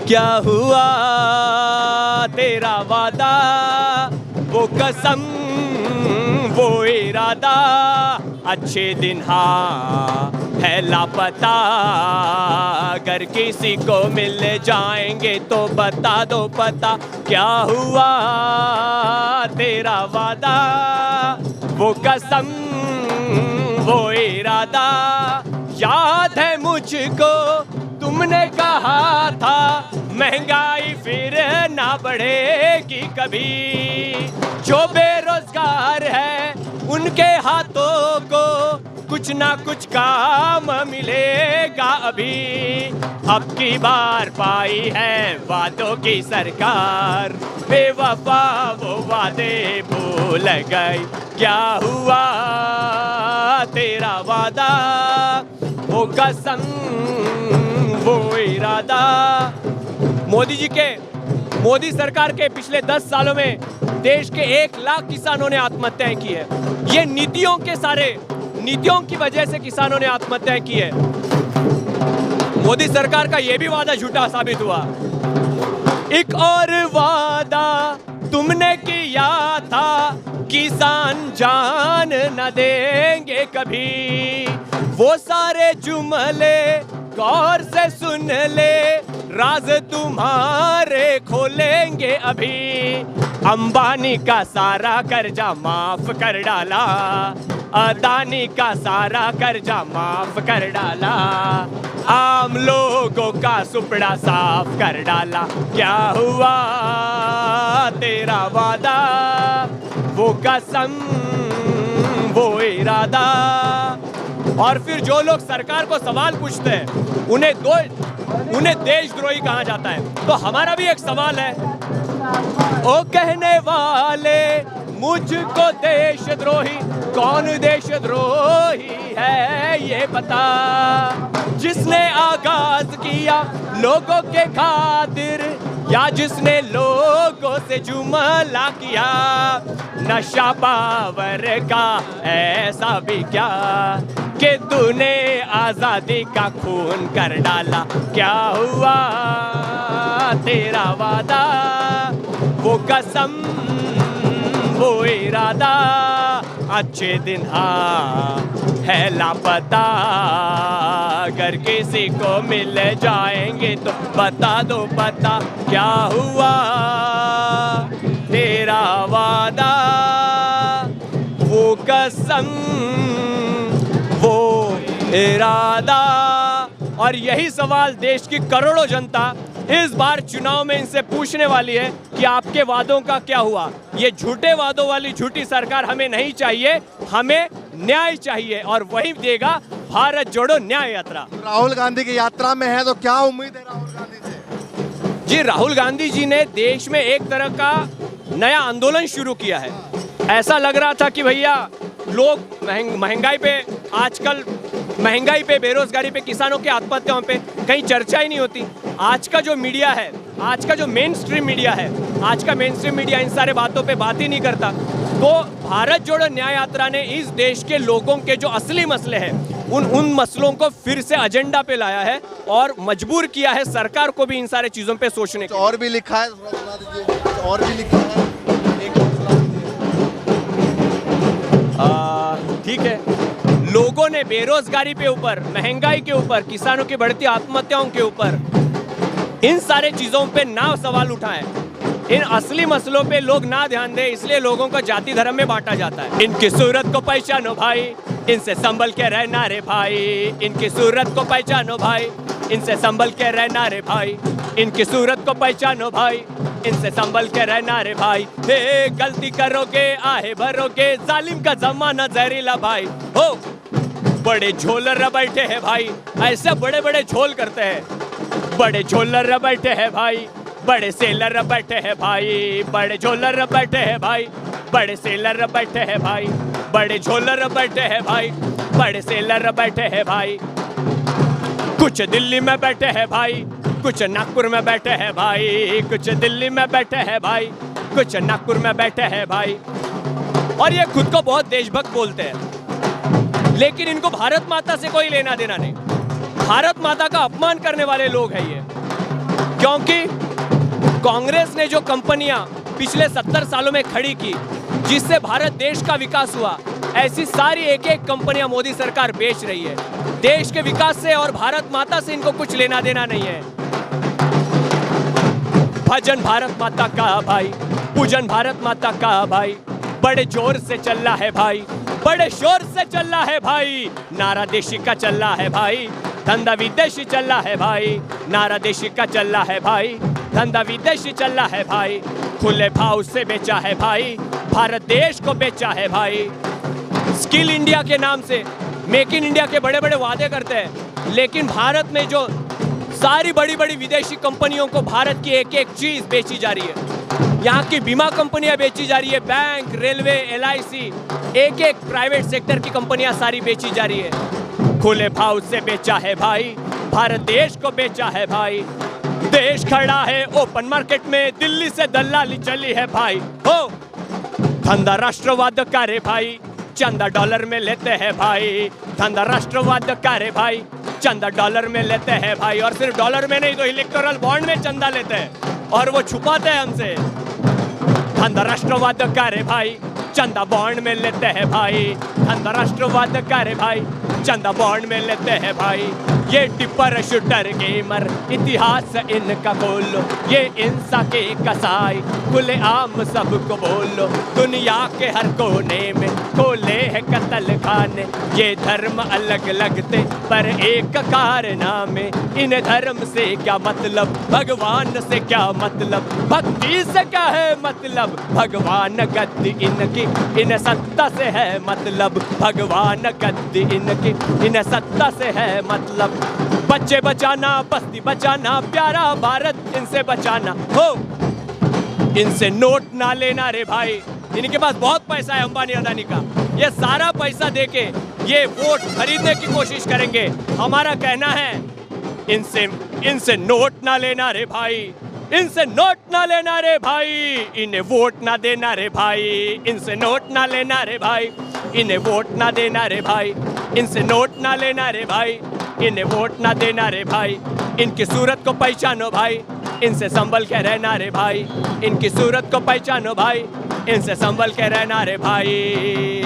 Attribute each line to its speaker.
Speaker 1: क्या हुआ तेरा वादा, वो कसम वो इरादा, अच्छे दिन हाँ है लापता, अगर किसी को मिल जाएंगे तो बता दो पता। क्या हुआ तेरा वादा, वो कसम वो इरादा, याद है मुझको तुमने कहा था महंगाई फिर ना बढ़ेगी कभी, जो बेरोजगार है उनके हाथों को कुछ ना कुछ काम मिलेगा अभी। अब की बार पाई है वादों की सरकार, बेवफा वो वादे भूल गई। क्या हुआ तेरा वादा, वो कसम वो इरादा। मोदी सरकार के पिछले 10 सालों में देश के 1 लाख किसानों ने आत्महत्याएं की है। ये नीतियों की वजह से किसानों ने आत्महत्याएं की है। मोदी सरकार का ये भी वादा झूठा साबित हुआ। एक और वादा तुमने किया था, किसान जान न देंगे कभी, वो सारे जुमले गौर से सुन ले, राज तुम्हारे खोलेंगे अभी। अंबानी का सारा कर्जा माफ कर डाला, अदानी का सारा कर्जा माफ कर डाला, आम लोगों का सुपड़ा साफ कर डाला। क्या हुआ तेरा वादा, वो कसम वो इरादा। और फिर जो लोग सरकार को सवाल पूछते हैं उन्हें देशद्रोही कहा जाता है। तो हमारा भी एक सवाल है, ओ कहने वाले मुझको देशद्रोही, कौन देशद्रोही है ये बता, जिसने आगाज किया लोगों के खातिर, या जिसने लोगों से जुमला किया, नशा पावर का ऐसा भी क्या कि तूने आजादी का खून कर डाला। क्या हुआ तेरा वादा, वो कसम वो इरादा, अच्छे दिन हाँ है लापता, अगर किसी को मिल जाएंगे तो बता दो पता। क्या हुआ तेरा वादा, वो कसम वो इरादा। और यही सवाल देश की करोड़ों जनता इस बार चुनाव में इनसे पूछने वाली है कि आपके वादों का क्या हुआ। ये झूठे वादों वाली झूठी सरकार हमें नहीं चाहिए, हमें न्याय चाहिए, और वही देगा भारत जोड़ो न्याय यात्रा।
Speaker 2: राहुल गांधी की यात्रा में है तो क्या उम्मीद है राहुल गांधी से?
Speaker 1: जी, राहुल गांधी जी ने देश में एक तरह का नया आंदोलन शुरू किया है। ऐसा लग रहा था कि भैया लोग महंगाई पे, आजकल महंगाई पे, बेरोजगारी पे, किसानों की आत्महत्याओं पे कहीं चर्चा ही नहीं होती। आज का जो मीडिया है, आज का जो मेन स्ट्रीम मीडिया है, आज का मेन स्ट्रीम मीडिया इन सारे बातों पे बात ही नहीं करता। तो भारत जोड़ो न्याय यात्रा ने इस देश के लोगों के जो असली मसले हैं उन मसलों को फिर से एजेंडा पे लाया है और मजबूर किया है सरकार को भी इन सारे चीजों पे सोचने के।
Speaker 2: और भी लिखा है, और भी लिखा है,
Speaker 1: ठीक है। लोगों ने बेरोजगारी पे ऊपर, महंगाई के ऊपर, किसानों की बढ़ती आत्महत्याओं के ऊपर, इन सारे चीजों पे ना सवाल उठाए। इन असली मसलों पे लोग ना ध्यान दें, इसलिए लोगों को जाति धर्म में बांटा जाता है। इनकी सूरत को पहचानो भाई, इनसे संभल के रहना रे भाई, इनकी सूरत को पहचानो भाई, इनसे संभल के रहना रे भाई, इनकी सूरत को पहचानो भाई, इनसे संभल के रहना रे भाई। हे गलती करोगे आहे भरोगे, जालिम का जमाना जहरीला भाई। हो बड़े झोलर बैठे हैं भाई, ऐसे बड़े बड़े झोल करते हैं। बड़े झोलर बैठे हैं भाई, बड़े सेलर बैठे हैं भाई, बड़े झोलर बैठे हैं भाई, बड़े सेलर बैठे हैं भाई, बड़े झोलर बैठे हैं भाई, बड़े सेलर बैठे हैं भाई। कुछ दिल्ली में बैठे हैं भाई, कुछ नागपुर में बैठे हैं भाई, कुछ दिल्ली में बैठे हैं भाई, कुछ नागपुर में बैठे हैं भाई। और ये खुद को बहुत देशभक्त बोलते हैं, लेकिन इनको भारत माता से कोई लेना देना नहीं। भारत माता का अपमान करने वाले लोग हैं ये, क्योंकि कांग्रेस ने जो कंपनियां पिछले 70 सालों में खड़ी की, जिससे भारत देश का विकास हुआ, ऐसी सारी एक एक कंपनियां मोदी सरकार बेच रही है। देश के विकास से और भारत माता से इनको कुछ लेना देना नहीं है। भजन भारत माता का भाई, पूजन भारत माता का भाई, बड़े जोर से चल रहा है भाई, बड़े शोर से चल रहा है भाई, नारा देशी का चल रहा है भाई, धंधा विदेशी चल रहा है भाई, नारा देशी का चल रहा है भाई, धंधा विदेशी चल रहा है भाई, खुले भाव से बेचा है भाई, भारत देश को बेचा है भाई। स्किल इंडिया के नाम से मेक इन इंडिया के बड़े बड़े वादे करते हैं, लेकिन भारत में जो सारी बड़ी बड़ी विदेशी कंपनियों को भारत की एक एक चीज बेची जा रही है। यहाँ की बीमा कंपनियां बेची जा रही है, बैंक, रेलवे, LIC, एक एक प्राइवेट सेक्टर की कंपनियां सारी बेची जा रही है। खुले भाव से बेचा है भाई, भारत देश को बेचा है भाई। देश खड़ा है ओपन मार्केट में, दिल्ली से दलाली चली है भाई। हो धंधा राष्ट्रवाद का रे भाई, चंदा डॉलर में लेते हैं भाई, धंधा राष्ट्रवाद का रे भाई, चंदा डॉलर में लेते हैं भाई। और सिर्फ डॉलर में नहीं तो इलेक्टोरल बॉन्ड में चंदा लेते हैं और वो छुपाते हैं हमसे। धंधा राष्ट्रवाद का रे भाई, चंदा बॉन्ड में लेते हैं भाई, धंधा राष्ट्रवाद का रे भाई, चंदा बॉन्ड में लेते हैं भाई। ये टिप्पर शूटर गेमर इतिहास इनका खोलो, ये इंसा के कसाई खुले आम सबको बोलो। दुनिया के हर कोने में खोले है कत्ल खाने, ये धर्म अलग लगते पर एक कारनामे। इन धर्म से क्या मतलब, भगवान से क्या मतलब, भक्ति से क्या है मतलब, भगवान गद्दी इनकी इन सत्ता से है मतलब, भगवान गद्दी इनकी इन सत्ता से है मतलब। बच्चे बचाना, बस्ती बचाना, प्यारा भारत इनसे बचाना। हो इनसे नोट ना लेना रे भाई, इनके पास बहुत पैसा है अंबानी अदानी का, ये सारा पैसा देके ये वोट खरीदने की कोशिश करेंगे। हमारा कहना है इनसे नोट ना लेना रे भाई, इनसे नोट ना लेना रे भाई, इन्हें वोट ना देना रे भाई, इनसे नोट ना लेना रे भाई, इन्हें वोट ना देना रे भाई, इनसे नोट ना लेना रे भाई, इन्हें वोट ना देना रे भाई। इनकी सूरत को पहचानो भाई, इनसे संभल के रहना रे भाई, इनकी सूरत को पहचानो भाई, इनसे संभल के रहना रे भाई।